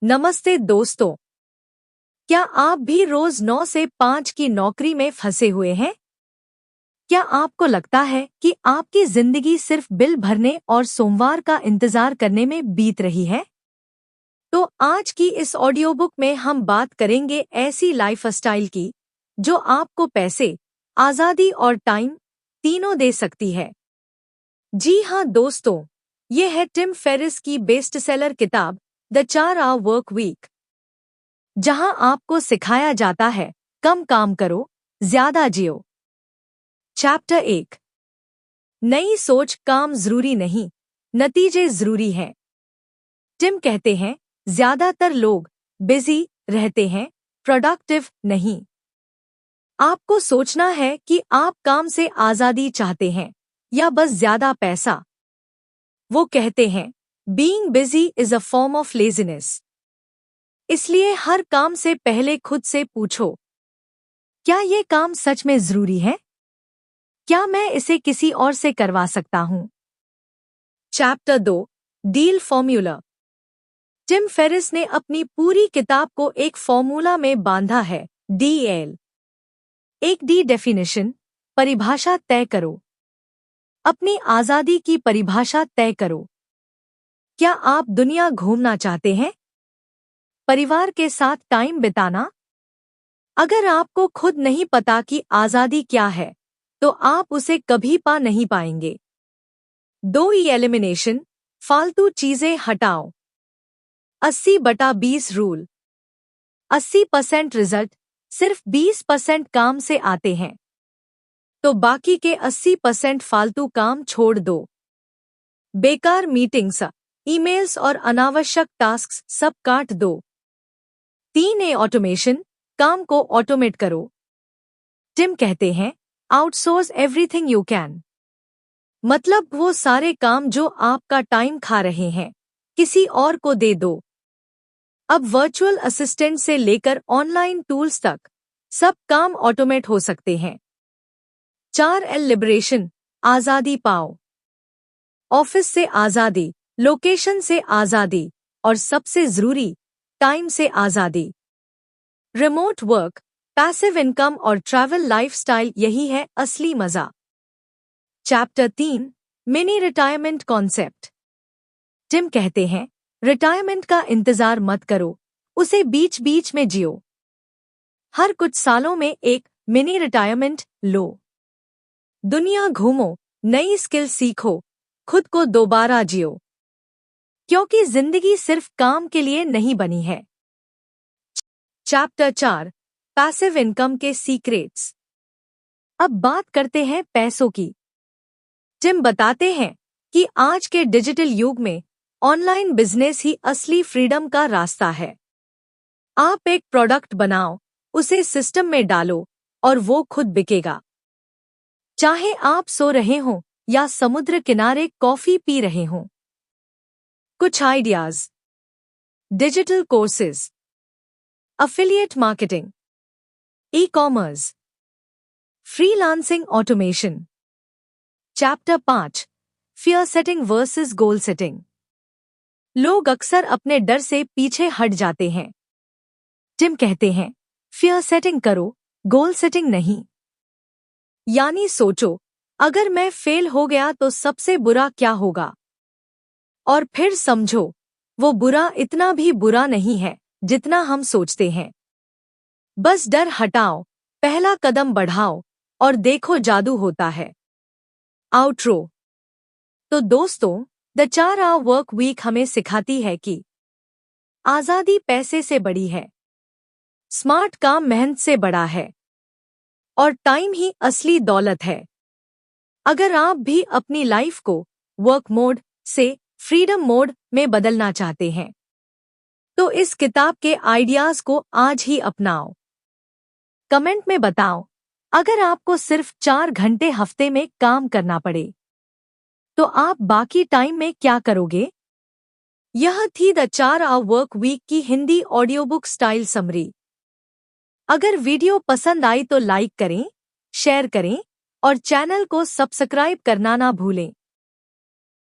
नमस्ते दोस्तों, क्या आप भी रोज 9 से 5 की नौकरी में फंसे हुए हैं? क्या आपको लगता है कि आपकी जिंदगी सिर्फ बिल भरने और सोमवार का इंतजार करने में बीत रही है? तो आज की इस ऑडियो बुक में हम बात करेंगे ऐसी लाइफस्टाइल की जो आपको पैसे, आजादी और टाइम तीनों दे सकती है। जी हाँ दोस्तों, ये है टिम फेरिस की बेस्टसेलर किताब द 4 आवर वर्क वीक, जहां आपको सिखाया जाता है कम काम करो, ज्यादा जियो। चैप्टर 1। नई सोच। काम जरूरी नहीं, नतीजे जरूरी हैं। टिम कहते हैं, ज्यादातर लोग बिजी रहते हैं, प्रोडक्टिव नहीं। आपको सोचना है कि आप काम से आजादी चाहते हैं या बस ज्यादा पैसा। वो कहते हैं, being busy is a form of laziness. इसलिए हर काम से पहले खुद से पूछो, क्या ये काम सच में जरूरी है? क्या मैं इसे किसी और से करवा सकता हूं? Chapter 2। Deal formula. Tim Ferriss ने अपनी पूरी किताब को एक फॉर्मूला में बांधा है, DL। एक डी डेफिनेशन, परिभाषा तय करो। अपनी आजादी की परिभाषा तय करो। क्या आप दुनिया घूमना चाहते हैं? परिवार के साथ टाइम बिताना? अगर आपको खुद नहीं पता कि आजादी क्या है, तो आप उसे कभी पा नहीं पाएंगे। 2E एलिमिनेशन, फालतू चीजें हटाओ। 80/20 रूल। 80% रिजल्ट सिर्फ 20% काम से आते हैं, तो बाकी के 80% फालतू काम छोड़ दो। बेकार मीटिंग्स, ईमेल्स और अनावश्यक टास्क्स सब काट दो। 3A ऑटोमेशन, काम को ऑटोमेट करो। टिम कहते हैं, आउटसोर्स एवरीथिंग यू कैन। मतलब वो सारे काम जो आपका टाइम खा रहे हैं, किसी और को दे दो। अब वर्चुअल असिस्टेंट से लेकर ऑनलाइन टूल्स तक सब काम ऑटोमेट हो सकते हैं। 4L लिबरेशन, आजादी पाओ। ऑफिस से आजादी, लोकेशन से आजादी और सबसे जरूरी, टाइम से आजादी। रिमोट वर्क, पैसिव इनकम और ट्रैवल लाइफस्टाइल, यही है असली मजा। Chapter 3। Mini retirement concept. Tim कहते हैं, रिटायरमेंट का इंतजार मत करो, उसे बीच बीच में जियो। हर कुछ सालों में एक मिनी रिटायरमेंट लो। दुनिया घूमो, नई स्किल सीखो, खुद को दोबारा जियो। क्योंकि जिंदगी सिर्फ काम के लिए नहीं बनी है। चैप्टर 4। पैसिव इनकम के सीक्रेट्स। अब बात करते हैं पैसों की। टिम बताते हैं कि आज के डिजिटल युग में ऑनलाइन बिजनेस ही असली फ्रीडम का रास्ता है। आप एक प्रोडक्ट बनाओ, उसे सिस्टम में डालो और वो खुद बिकेगा। चाहे आप सो रहे हों या समुद्र किनारे कॉफी पी रहे हों। कुछ ideas. Digital courses, affiliate marketing, e-commerce, freelancing automation. Chapter 5। Fear setting versus goal setting. लोग अक्सर अपने डर से पीछे हट जाते हैं। टिम कहते हैं, फियर सेटिंग करो, गोल सेटिंग नहीं। यानी सोचो, अगर मैं फेल हो गया तो सबसे बुरा क्या होगा? और फिर समझो, वो बुरा इतना भी बुरा नहीं है जितना हम सोचते हैं। बस डर हटाओ, पहला कदम बढ़ाओ और देखो जादू होता है। आउट्रो। तो दोस्तों, द 4 आवर वर्क वीक हमें सिखाती है कि आजादी पैसे से बड़ी है, स्मार्ट काम मेहनत से बड़ा है और टाइम ही असली दौलत है। अगर आप भी अपनी लाइफ को वर्क मोड से फ्रीडम मोड में बदलना चाहते हैं, तो इस किताब के आइडियाज को आज ही अपनाओ। कमेंट में बताओ, अगर आपको सिर्फ 4 घंटे हफ्ते में काम करना पड़े, तो आप बाकी टाइम में क्या करोगे? यह थी द 4 आवर वर्क वीक की Hindi audio book style summary. अगर वीडियो पसंद आई तो लाइक करें, शेयर करें और चैनल को सब्सक्राइब करना ना भूलें।